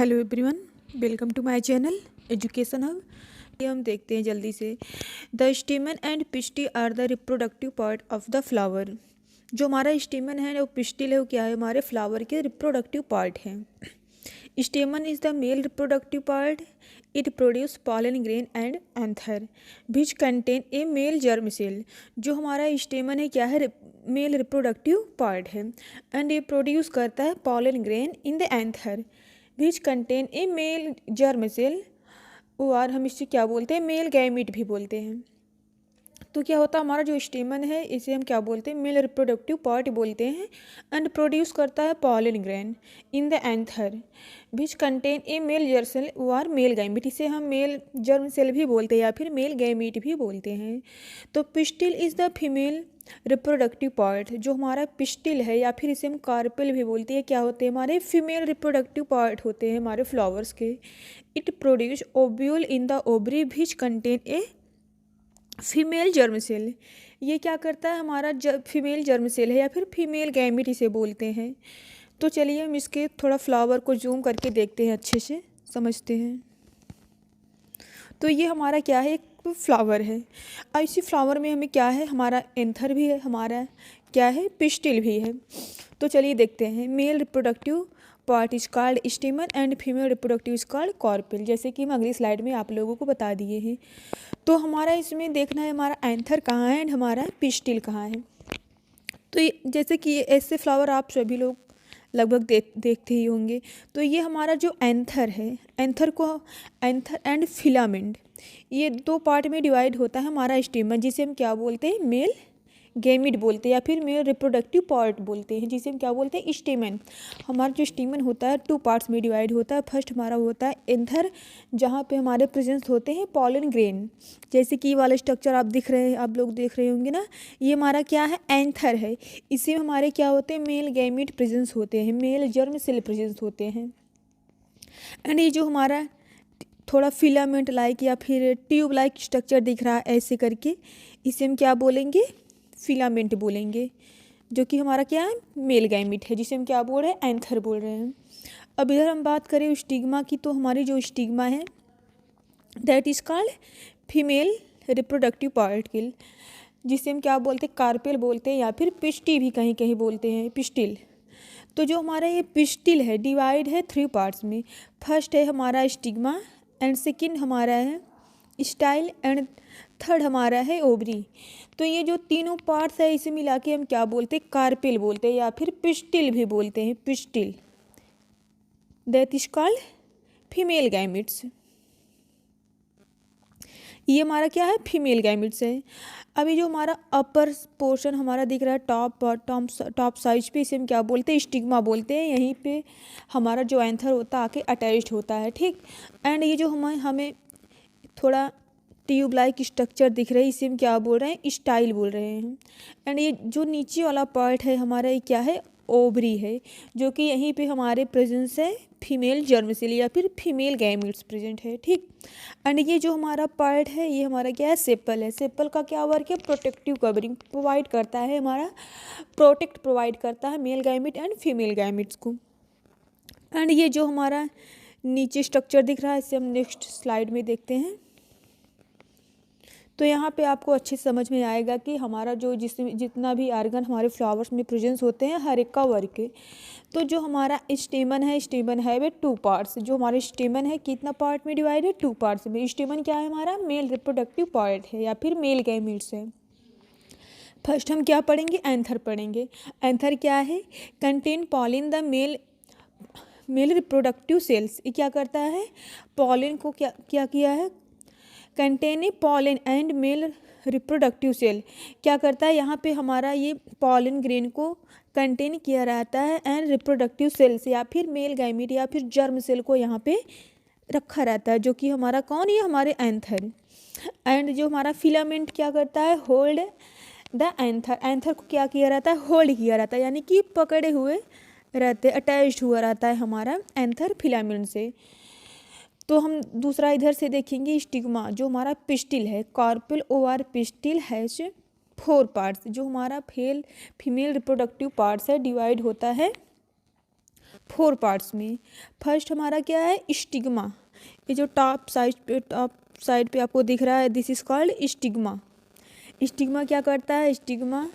Hello everyone, welcome to my channel education hub. ये हम देखते हैं जल्दी से। The stamen and pistil are the reproductive part of the flower. जो हमारा स्टेमन है वो पिस्टिल है, वो क्या है? हमारे फ्लावर के रिप्रोडक्टिव पार्ट हैं। Stamen is the male reproductive part. It produce pollen grain and anther which contain a male germ cell. जो हमारा स्टेमन है क्या है? मेल रिप्रोडक्टिव पार्ट है एंड ये प्रोड्यूस करता है pollen grain in the anther which contain a male germ cell. और हम इसे क्या बोलते हैं? मेल गैमीट भी बोलते हैं। तो क्या होता है, हमारा जो स्टेमन है इसे हम क्या बोलते हैं? मेल रिप्रोडक्टिव पार्ट बोलते हैं एंड प्रोड्यूस करता है pollen grain in the anther which contain a male germ cell और मेल गैमीट। इसे हम मेल जर्म सेल भी बोलते हैं या फिर मेल गैमीट भी बोलते हैं। तो pistil is the female reproductive part. जो हमारा पिस्टिल है या फिर इसे हम कार्पेल भी बोलते हैं, क्या होते हैं? हमारे फीमेल रिप्रोडक्टिव पार्ट होते हैं हमारे फ्लावर्स के। It produce ovule in the ovary which contain a female germ cell. ये क्या करता है? हमारा फीमेल जर्म सेल है या फिर फीमेल गैमीट इसे बोलते हैं। तो चलिए हम इसके थोड़ा फ्लावर को जूम करके देखते हैं, अच्छे से समझते हैं। तो ये हमारा क्या है? एक फ्लावर है। अब इसी फ्लावर में हमें क्या है? हमारा एंथर भी है, हमारा क्या है? पिस्टिल भी है। तो चलिए देखते हैं। Male reproductive part is called stamen and female reproductive is called carpel, जैसे कि हम अगली स्लाइड में आप लोगों को बता दिए हैं। तो हमारा इसमें देखना है हमारा एंथर कहाँ है एंड हमारा पिस्टिल कहाँ है। तो जैसे कि ऐसे फ्लावर आप सभी लोग लगभग देखते ही होंगे। तो ये हमारा जो एंथर है, एंथर एंड फिलामेंट, ये दो पार्ट में डिवाइड होता है हमारा स्टेमन, जिसे हम क्या बोलते हैं? मेल गैमीट बोलते हैं या फिर मेल रिप्रोडक्टिव पार्ट बोलते हैं, जिसे हम क्या बोलते हैं? स्टेमन। हमारा जो स्टेमन होता है टू पार्ट्स में डिवाइड होता है। फर्स्ट हमारा होता है एंथर, जहाँ पे हमारे प्रेजेंस होते हैं पॉलन ग्रेन, जैसे कि वाला स्ट्रक्चर आप दिख रहे हैं, आप लोग देख रहे होंगे ना। ये हमारा क्या है? एंथर है। इसी में हमारे क्या होते हैं? मेल गैमीट प्रेजेंस होते हैं, मेल जर्म सेल प्रेजेंस होते हैं। एंड ये जो हमारा थोड़ा फिलामेंट लाइक या फिर ट्यूब लाइक स्ट्रक्चर दिख रहा है ऐसे करके, इसे हम क्या बोलेंगे? फिलामेंट बोलेंगे, जो कि हमारा क्या है? मेल गैमीट है, जिसे हम क्या बोल रहे हैं? एंथर बोल रहे हैं। अब इधर हम बात करें स्टिग्मा की, तो हमारी जो स्टिग्मा है that is called female reproductive particle, जिसे हम क्या बोलते हैं? कार्पेल बोलते हैं या फिर पिस्टी भी कहीं कहीं बोलते हैं, पिस्टिल। तो जो हमारा ये पिस्टिल है डिवाइड है 3 पार्ट्स में। फर्स्ट है हमारा स्टिग्मा एंड सेकंड हमारा है स्टाइल एंड थर्ड हमारा है ओवरी। तो ये जो तीनों पार्ट्स है इसे मिला के हम क्या बोलते हैं? कार्पेल बोलते हैं या फिर पिस्टिल भी बोलते हैं, pistil. That is called female gametes. ये हमारा क्या है? फीमेल गैमिट्स है। अभी जो हमारा अपर पोर्शन हमारा दिख रहा है टॉप साइज पे, इसे हम क्या बोलते हैं? स्टिग्मा बोलते हैं। यहीं पे हमारा जो एंथर होता है आके अटैच्ड होता है, ठीक। एंड ये जो हमें थोड़ा ट्यूब लाइक स्ट्रक्चर दिख रहा है, इसे हम क्या बोल रहे हैं? स्टाइल बोल रहे हैं। एंड ये जो नीचे वाला पार्ट है हमारा, ये क्या है? ओवरी है, जो कि यहीं पे हमारे प्रेजेंस है फीमेल जर्म सेल या फिर फीमेल गैमीट्स प्रेजेंट है, ठीक। एंड ये जो हमारा पार्ट है ये हमारा क्या है? सेपल है। सेपल का क्या वर्क है? प्रोटेक्टिव कवरिंग प्रोवाइड करता है, हमारा प्रोटेक्ट प्रोवाइड करता है male gamete and female gametes को। एंड ये जो हमारा नीचे स्ट्रक्चर दिख रहा है इसे हम नेक्स्ट स्लाइड में देखते हैं। तो यहाँ पे आपको अच्छे समझ में आएगा कि हमारा जो जितना भी आर्गन हमारे फ्लावर्स में प्रेजेंस होते हैं हर एक का वर्क है। तो जो हमारा स्टेमन है वे 2 पार्ट्स। जो हमारे स्टेमन है कितना पार्ट में डिवाइड है? 2 पार्ट्स में। स्टेमन क्या है? हमारा मेल रिप्रोडक्टिव पार्ट है या फिर मेल गैमीट्स है। फर्स्ट हम क्या पढ़ेंगे? एंथर पढ़ेंगे। एंथर क्या है? Contain pollen the male reproductive cells. ये क्या करता है? पॉलिन को क्या किया है? Contain pollen and male reproductive cell. क्या करता है? यहाँ पे हमारा ये पॉलन ग्रेन को कंटेन किया रहता है एंड रिप्रोडक्टिव सेल्स या फिर मेल गैमीट या फिर जर्म सेल को यहाँ पे रखा रहता है, जो कि हमारा कौन? ये हमारे एंथर। एंड जो हमारा फिलामेंट क्या करता है? Hold the anther. एंथर को क्या किया रहता है? होल्ड किया रहता है, यानी कि पकड़े हुए रहते, अटैच्ड हुआ रहता है हमारा एंथर फिलामेंट से। तो हम दूसरा इधर से देखेंगे स्टिग्मा, जो हमारा पिस्टिल है। Carpel over pistil has 4 parts. जो हमारा फीमेल रिप्रोडक्टिव पार्ट्स है डिवाइड होता है फोर पार्ट्स में। फर्स्ट हमारा क्या है, स्टिग्मा। ये जो टॉप साइड पे आपको दिख रहा है, this is called stigma. Stigma क्या करता है, stigma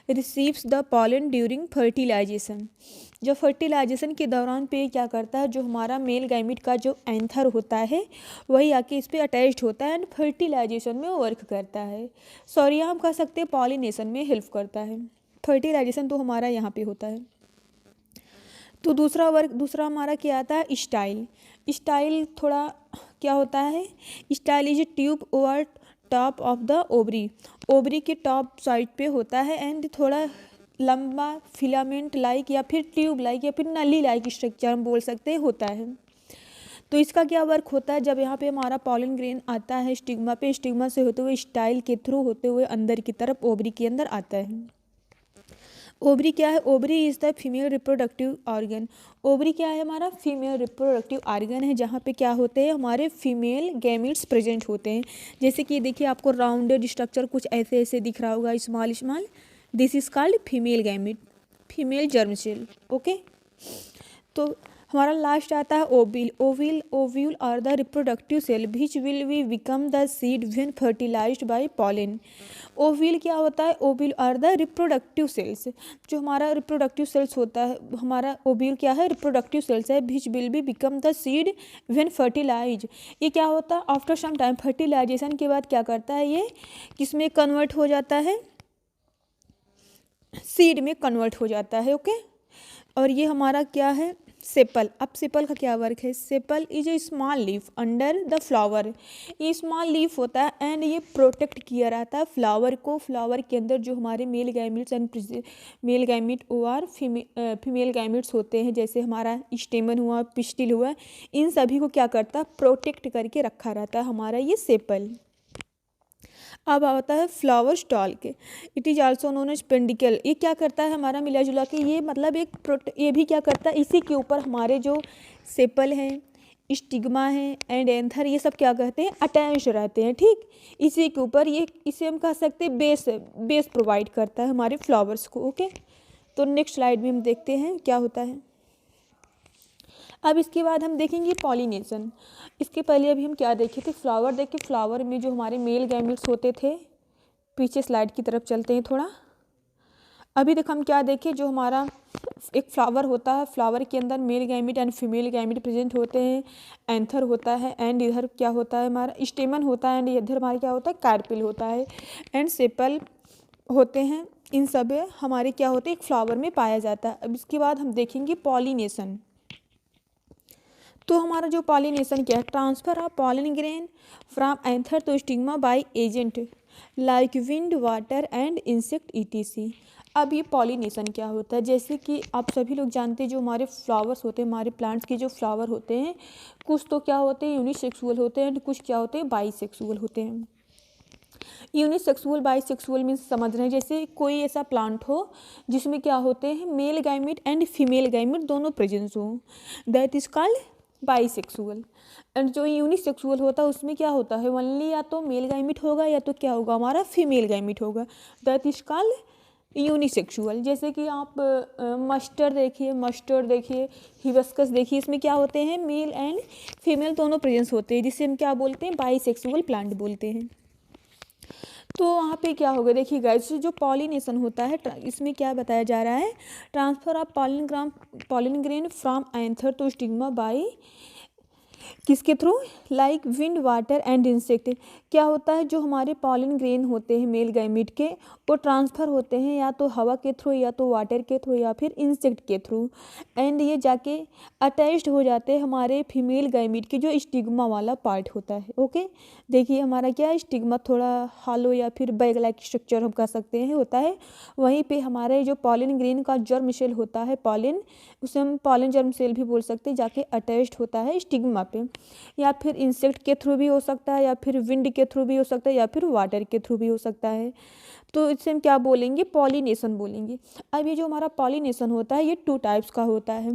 receives the pollen during fertilization. जो फर्टिलाइजेशन के दौरान पे क्या करता है, जो हमारा मेल गैमिट का जो एंथर होता है वही आके इस पर अटैच्ड होता है एंड फर्टिलाइजेशन में वर्क करता है। सॉरी, हम कह सकते हैं पॉलिनेशन में हेल्प करता है। फर्टिलाइजेशन तो हमारा यहाँ पे होता है। तो दूसरा हमारा क्या आता है, स्टाइल। स्टाइल थोड़ा क्या होता है, style is a tube over top of the ovary. Ovary के टॉप साइड पे होता है एंड थोड़ा लंबा फिलामेंट लाइक या फिर ट्यूब लाइक या फिर नली लाइक स्ट्रक्चर हम बोल सकते हैं होता है। तो इसका क्या वर्क होता है, जब यहाँ पे हमारा पॉलन ग्रेन आता है स्टिग्मा पे, स्टिग्मा से होते हुए स्टाइल के थ्रू होते हुए अंदर की तरफ ओवरी के अंदर आता है। ओवरी क्या है, ovary is the female reproductive organ. Ovary क्या है, हमारा फीमेल रिप्रोडक्टिव ऑर्गन है, जहाँ पे क्या होते हैं, हमारे फीमेल गैमिट्स प्रेजेंट होते हैं। जैसे कि देखिए आपको राउंडेड स्ट्रक्चर कुछ ऐसे ऐसे दिख रहा होगा, small small, this is called female gamete, female germ cell. Okay, तो हमारा लास्ट आता है ovule. Ovule are the reproductive cell which will be become the seed when fertilized by pollen. Ovule क्या होता है, ovule are the reproductive cells. जो हमारा reproductive cells होता है, हमारा ओव्यूल क्या है, रिप्रोडक्टिव सेल्स है, which will be become the seed when fertilize. ये क्या होता है, आफ्टर सम टाइम फर्टिलाइजेशन के बाद क्या करता है, ये किसमें कन्वर्ट हो जाता है, सीड में कन्वर्ट हो जाता है। ओके, और ये हमारा क्या है, सेपल। अब सेपल का क्या वर्क है, sepal is a small leaf under the flower. ये स्मॉल लीफ होता है एंड ये प्रोटेक्ट किया रहता है फ्लावर को। फ्लावर के अंदर जो हमारे male gametes and male gamete और फीमेल गैमिट्स होते हैं, जैसे हमारा स्टेमन हुआ, पिस्टिल हुआ, इन सभी को क्या करता है, प्रोटेक्ट करके रखा रहता है हमारा ये सेपल। अब आता है flower stalk. It is also known as pedicel. ये क्या करता है, हमारा मिला जुला के ये मतलब ये भी क्या करता है, इसी के ऊपर हमारे जो सेपल हैं, स्टिग्मा है एंड एंथर, ये सब क्या कहते हैं, अटैच रहते हैं। ठीक, इसी के ऊपर ये, इसे हम कह सकते हैं बेस प्रोवाइड करता है हमारे फ्लावर्स को। ओके, तो नेक्स्ट स्लाइड में हम देखते हैं क्या होता है। अब इसके बाद हम देखेंगे पॉलिनेशन। इसके पहले अभी हम क्या देखे थे, फ्लावर देखे। फ्लावर में जो हमारे मेल गैमिट्स होते थे, पीछे स्लाइड की तरफ चलते हैं थोड़ा। अभी देखो हम क्या देखें, जो हमारा एक फ्लावर होता है, फ्लावर के अंदर male gamete and female gamete present होते हैं, एंथर होता है एंड इधर क्या होता है, हमारा स्टेमन होता है एंड इधर हमारा क्या होता है, कार्पिल होता है एंड सेपल होते हैं। इन सब हमारे क्या होते हैं, एक फ्लावर में पाया जाता है। अब इसके बाद हम देखेंगे पॉलिनेशन। तो हमारा जो पॉलिनेशन क्या है, transfer of pollen grain from anther to stigma by agent like wind, water and insect etc. अब ये पॉलिनेशन क्या होता है, जैसे कि आप सभी लोग जानते हैं, जो हमारे फ्लावर्स होते हैं, हमारे प्लांट्स के जो फ्लावर होते हैं, कुछ तो क्या होते हैं, यूनिसेक्सुअल होते हैं, कुछ क्या होते हैं, बाईसेक्सुअल होते हैं। यूनिसेक्सुअल बाईसेक्सुअल मीन्स समझ रहे हैं, जैसे कोई ऐसा प्लांट हो जिसमें क्या होते हैं, male gamete and female gamete दोनों प्रेजेंस हो, that is called bisexual. And जो यूनिसेक्सुअल होता है उसमें क्या होता है, ओनली या तो मेल गैमिट होगा या तो क्या होगा, हमारा फीमेल गैमिट होगा, दैट इज कॉल्ड यूनिसेक्सुअल। जैसे कि आप मस्टर्ड देखिए, हिबिस्कस देखिए, इसमें क्या होते हैं, मेल एंड फीमेल दोनों प्रेजेंस होते हैं, जिसे हम क्या बोलते हैं, बाईसेक्सुअल प्लांट बोलते हैं। तो वहाँ पे क्या होगा, देखिए गाइस, जो पॉलिनेशन होता है, इसमें क्या बताया जा रहा है, transfer of pollen grain from anther to stigma by किसके through, like wind, water and insect. क्या होता है, जो हमारे पॉलन ग्रेन होते हैं मेल गैमिट के, वो ट्रांसफ़र होते हैं या तो हवा के थ्रू या तो वाटर के थ्रू या फिर इंसेक्ट के थ्रू, एंड ये जाके अटैच्ड हो जाते हैं हमारे फीमेल गैमिट के जो स्टिग्मा वाला पार्ट होता है। ओके, देखिए हमारा क्या है, स्टिग्मा थोड़ा हॉलो या फिर बैग लाइक स्ट्रक्चर हम कह सकते हैं होता है। वहीं पे हमारे जो पॉलन ग्रेन का जर्म सेल होता है, पॉलन, उसे हम पॉलन जर्म सेल भी बोल सकते हैं, जाके अटैच्ड होता है स्टिग्मा पे, या फिर इंसेक्ट के थ्रू भी हो सकता है, या फिर विंड के थ्रू भी हो सकता है, या फिर वाटर के थ्रू भी हो सकता है। तो इससे हम क्या बोलेंगे, पॉलिनेशन बोलेंगे। अब ये जो हमारा पॉलिनेशन होता है, ये 2 टाइप्स का होता है।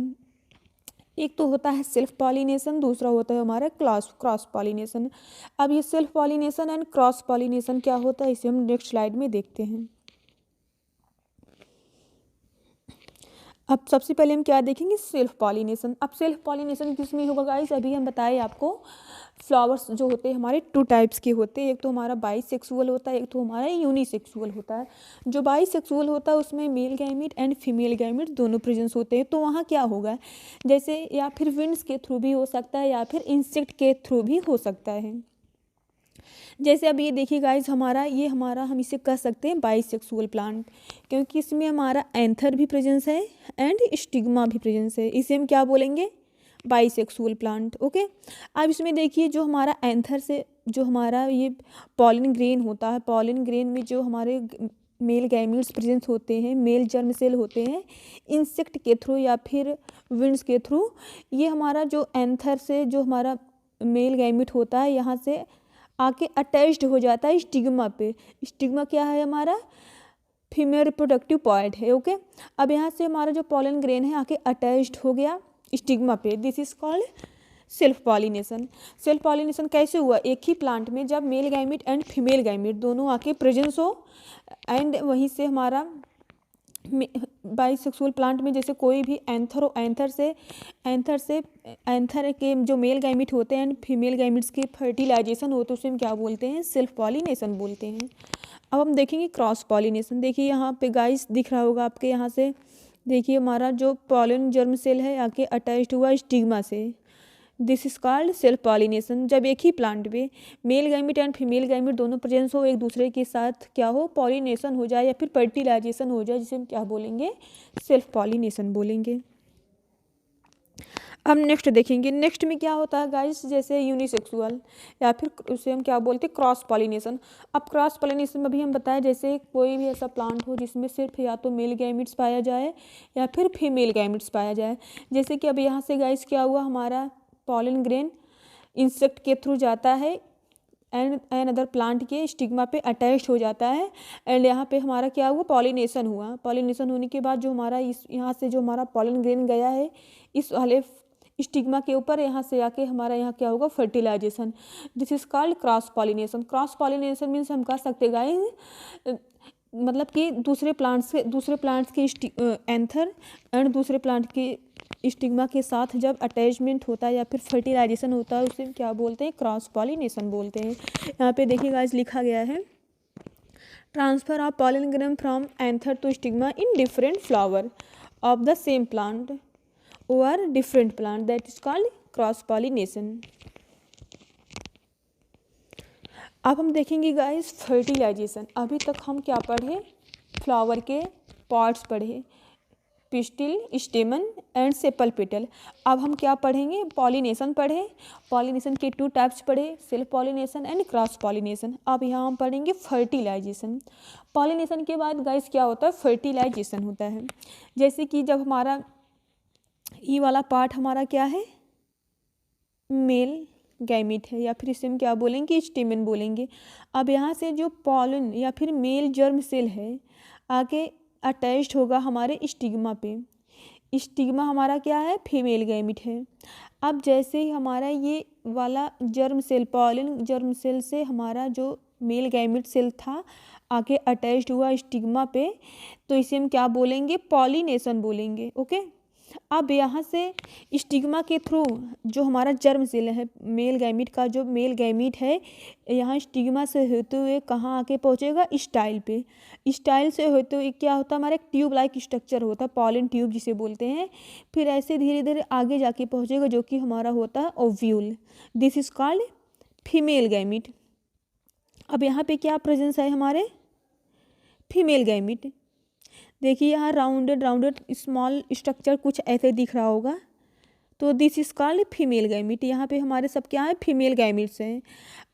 एक तो होता है सेल्फ पॉलिनेशन, दूसरा होता है हमारा क्रॉस पॉलिनेशन। अब ये self pollination and cross pollination क्या होता है, इसे हम नेक्स्ट स्लाइड में देखते हैं। अब सबसे पहले हम क्या देखेंगे, सेल्फ पॉलिनेशन। अब सेल्फ पॉलिनेशन किसमें होगा गाइस, अभी हम बताए आपको फ्लावर्स जो होते हैं हमारे टू टाइप्स के होते हैं, एक तो हमारा बाईसेक्सुअल होता है, एक तो हमारा यूनिसेक्सुअल होता है। जो बाईसेक्सुअल होता है उसमें male gamete and female gamete दोनों प्रेजेंस होते हैं। तो वहाँ क्या होगा, जैसे या फिर विंड्स के थ्रू भी हो सकता है या फिर इंसेक्ट के थ्रू भी हो सकता है। जैसे अब ये देखिए गाइज, हमारा हम इसे कह सकते हैं बाईसेक्सुअल प्लांट, क्योंकि इसमें हमारा एंथर भी प्रेजेंस है एंड स्टिग्मा भी प्रेजेंस है। इसे हम क्या बोलेंगे, बाईसेक्सुअल प्लांट। ओके, अब इसमें देखिए जो हमारा एंथर से जो हमारा ये पॉलिन ग्रेन होता है, पॉलिन ग्रेन में जो हमारे मेल गैमीट्स प्रेजेंस होते हैं, मेल जर्म सेल होते हैं, इंसेक्ट के थ्रू या फिर विंड्स के थ्रू, ये हमारा जो एंथर से जो हमारा मेल गैमीट होता है यहाँ से आके अटैच्ड हो जाता है स्टिग्मा पे। स्टिग्मा क्या है, हमारा फीमेल रिप्रोडक्टिव पॉइंट है। ओके, अब यहाँ से हमारा जो पॉलन ग्रेन है आके अटैच्ड हो गया स्टिग्मा पे, this is called self pollination. Self pollination कैसे हुआ, एक ही प्लांट में जब male gamete and female gamete दोनों आके प्रेजेंस हो, एंड वहीं से हमारा बाईसेक्सुअल प्लांट में जैसे कोई भी एंथर हो, एंथर के जो मेल गैमीट होते हैं एंड फीमेल गैमीट्स की फर्टिलाइजेशन होते हैं, उसे हम क्या बोलते हैं, सेल्फ पॉलिनेशन बोलते हैं। अब हम देखेंगे क्रॉस पॉलिनेशन। देखिए यहाँ पे गाइस दिख रहा होगा आपके, यहाँ से देखिए हमारा जो पॉलन जर्म सेल है आके अटैच्ड हुआ स्टिग्मा से, this is called self pollination. जब एक ही प्लांट पे male gamete and female gamete दोनों प्रेजेंस हो, एक दूसरे के साथ क्या हो, पॉलिनेशन हो जाए या फिर फर्टिलाइजेशन हो जाए, जिसे हम क्या बोलेंगे, सेल्फ पॉलिनेशन बोलेंगे। अब नेक्स्ट देखेंगे, नेक्स्ट में क्या होता है गाइस, जैसे यूनिसेक्सुअल या फिर उसे हम क्या बोलते हैं, क्रॉस पॉलिनेशन। अब क्रॉस पॉलिनेशन में भी हम बताएं, जैसे कोई भी ऐसा प्लांट हो जिसमें सिर्फ या तो मेल गैमीट्स पाया जाए या फिर फीमेल गैमीट्स पाया जाए। जैसे कि अब यहाँ से गाइस क्या हुआ, हमारा पॉलन ग्रेन इंसेक्ट के थ्रू जाता है एंड अदर प्लांट के स्टिग्मा पे अटैच्ड हो जाता है, एंड यहाँ पे हमारा क्या हुआ, पॉलिनेशन हुआ। पॉलिनेशन होने के बाद जो हमारा इस यहाँ से जो हमारा पॉलन ग्रेन गया है इस वाले स्टिग्मा के ऊपर, यहाँ से आके हमारा यहाँ क्या होगा, fertilization, this is called cross pollination. Cross pollination means हम कह सकते गाइस, मतलब कि दूसरे प्लांट्स के एंथर एंड दूसरे प्लांट के स्टिग्मा के साथ जब अटैचमेंट होता है या फिर फर्टिलाइजेशन होता है, उसे क्या बोलते हैं, क्रॉस पॉलिनेशन बोलते हैं। यहाँ पे देखिए गाइस लिखा गया है, transfer of pollen grain from anther to stigma in different flower of the same plant और different plant, that is called cross pollination. अब हम देखेंगे गाइस फर्टिलाइजेशन। अभी तक हम क्या पढ़े, फ्लावर के पार्ट्स पढ़े, पिस्टिल, स्टेमन एंड सेपल पेटल। अब हम क्या पढ़ेंगे, पॉलिनेशन पढ़े। पॉलिनेशन के टू टाइप्स पढ़े, self pollination and cross pollination. अब यहाँ हम पढ़ेंगे फर्टिलाइजेशन। पॉलिनेशन के बाद गाइस क्या होता है, फर्टिलाइजेशन होता है। जैसे कि जब हमारा ये वाला पार्ट हमारा क्या है, मेल गैमीट है या फिर इसे हम क्या बोलेंगे, स्टेमन बोलेंगे। अब यहाँ से जो पॉलन या फिर मेल जर्म सेल है आगे अटैच्ड होगा हमारे स्टिग्मा पे। स्टिग्मा हमारा क्या है, फीमेल गैमीट है। अब जैसे ही हमारा ये वाला germ cell, pollen germ cell से हमारा जो मेल गैमीट सेल था आगे अटैच्ड हुआ स्टिग्मा पे, तो इसे हम क्या बोलेंगे, पॉलिनेशन बोलेंगे। ओके, अब यहाँ से स्टिग्मा के थ्रू जो हमारा जर्म सेल है, मेल गैमीट का जो मेल गैमीट है, यहाँ स्टिग्मा से होते हुए कहाँ आके पहुँचेगा, स्टाइल पे। स्टाइल से होते हुए क्या होता है, हमारा एक ट्यूब लाइक स्ट्रक्चर होता है, पॉलन ट्यूब जिसे बोलते हैं। फिर ऐसे धीरे धीरे आगे जाके पहुँचेगा जो कि हमारा होता है ovule, this is called female gamete. अब यहाँ पे क्या प्रेजेंस है, हमारे फीमेल गैमीट। देखिए यहाँ राउंडेड स्मॉल स्ट्रक्चर कुछ ऐसे दिख रहा होगा, तो this is called female gamete. यहाँ पे हमारे सब क्या है, फीमेल गैमीट्स हैं।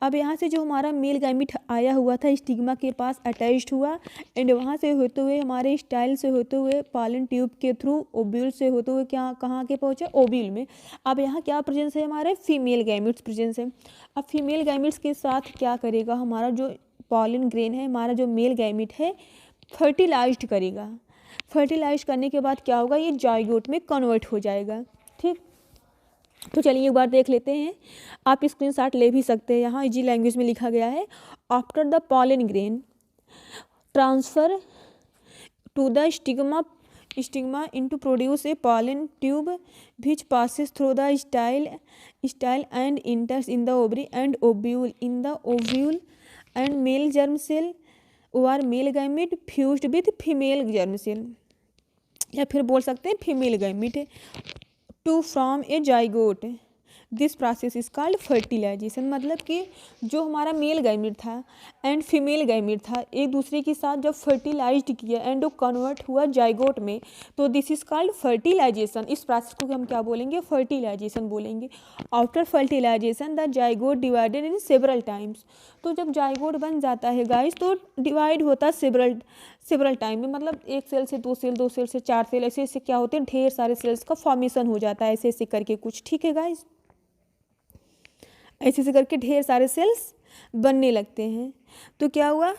अब यहाँ से जो हमारा मेल गैमीट आया हुआ था स्टिग्मा के पास अटैच्ड हुआ, एंड वहाँ से होते हुए हमारे स्टाइल से होते हुए पॉलन ट्यूब के थ्रू ओव्यूल से होते हुए क्या कहाँ के पहुँचे, ओव्यूल में। अब यहाँ क्या प्रेजेंस है, हमारे फीमेल गैमीट्स प्रेजेंस है। अब फीमेल गैमीट्स के साथ क्या करेगा, हमारा जो पॉलन ग्रेन है, हमारा जो मेल गैमीट है, फर्टिलाइज्ड करेगा। फर्टिलाइज करने के बाद क्या होगा, ये जाइगोट में कन्वर्ट हो जाएगा। ठीक, तो चलिए एक बार देख लेते हैं। आप स्क्रीनशॉट ले भी सकते हैं, यहाँ इजी लैंग्वेज में लिखा गया है, after the pollen grain transfer to the stigma stigma into produce a pollen tube which passes through the style and enters in the ovary and ovule. In the ovule and male germ cell or male gamete fused with female germ cell, या फिर बोल सकते हैं female gamete to from a zygote. This process is called fertilization. मतलब कि जो हमारा male gamete था एंड फीमेल गैमीट था एक दूसरे के साथ जब फर्टिलाइज्ड किया एंड वो कन्वर्ट हुआ जाइगोट में, तो दिस इज कॉल्ड फर्टिलाइजेशन. इस प्रोसेस को हम क्या बोलेंगे? फर्टिलाइजेशन बोलेंगे. After fertilization the zygote divided in several times. तो जब जाइगोट बन जाता है गाइस तो डिवाइड होता है सेवरल टाइम में. मतलब एक सेल से दो सेल, दो सेल से चार सेल, ऐसे ऐसे क्या होते हैं ढेर सारे सेल्स का फॉर्मेशन हो जाता है ऐसे ऐसे करके कुछ. ठीक है गाइस, ऐसे ऐसे करके ढेर सारे सेल्स बनने लगते हैं. तो क्या हुआ?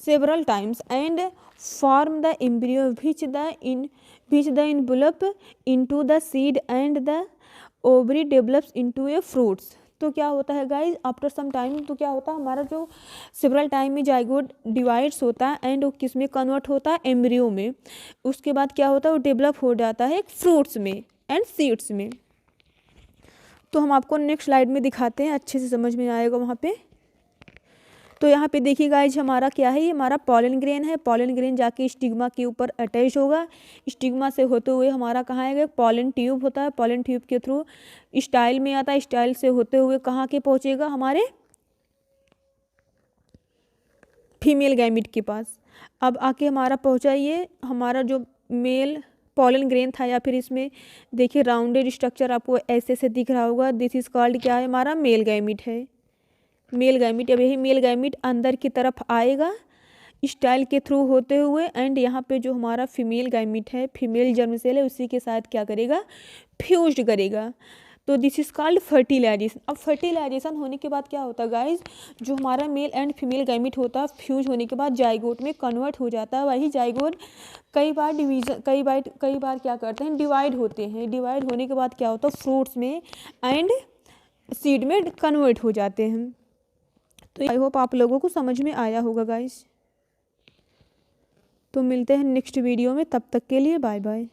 Several times and form the embryo which the envelope into the seed and the ovary develops into A fruits. तो क्या होता है गाइज? आफ्टर सम टाइम तो क्या होता है हमारा जो सेवरल टाइम में जाइगोट डिवाइड्स होता है एंड वो किस में कन्वर्ट होता है? एम्ब्रियो में. उसके बाद क्या होता है? वो डेवलप हो जाता है फ्रूट्स में एंड सीड्स में. तो हम आपको नेक्स्ट स्लाइड में दिखाते हैं, अच्छे से समझ में आएगा वहाँ पे. तो यहाँ पे देखिए गाइज हमारा क्या है? ये हमारा पॉलन ग्रेन है. पॉलन ग्रेन जाके स्टिग्मा के ऊपर अटैच होगा. स्टिग्मा से होते हुए हमारा कहाँ आएगा? पॉलन ट्यूब होता है. पॉलन ट्यूब के थ्रू स्टाइल में आता है. स्टाइल से होते हुए कहाँ के पहुँचेगा? हमारे फीमेल गैमिट के पास. अब आके हमारा पहुँचा ये हमारा जो मेल पॉलन ग्रेन था, या फिर इसमें देखिए राउंडेड स्ट्रक्चर आपको ऐसे से दिख रहा होगा. दिस इज कॉल्ड क्या है? हमारा मेल गैमिट है. Male gamete. अब यही मेल गैमिट अंदर की तरफ आएगा स्टाइल के थ्रू होते हुए एंड यहाँ पे जो हमारा फीमेल गैमिट है, फीमेल जर्म सेल है, उसी के साथ क्या करेगा? फ्यूज्ड करेगा. तो दिस इज कॉल्ड फर्टिलाइजेशन. अब फर्टिलाइजेशन होने के बाद क्या होता है गाइज? जो हमारा मेल एंड फीमेल गैमिट होता है फ्यूज होने के बाद जाइगोट में कन्वर्ट हो जाता है. वही जाइगोट कई बार क्या करते हैं? डिवाइड होते हैं. डिवाइड होने के बाद क्या होता है? फ्रूट्स में एंड सीड में कन्वर्ट हो जाते हैं. तो आई होप आप लोगों को समझ में आया होगा गाइस. तो मिलते हैं नेक्स्ट वीडियो में, तब तक के लिए बाय बाय.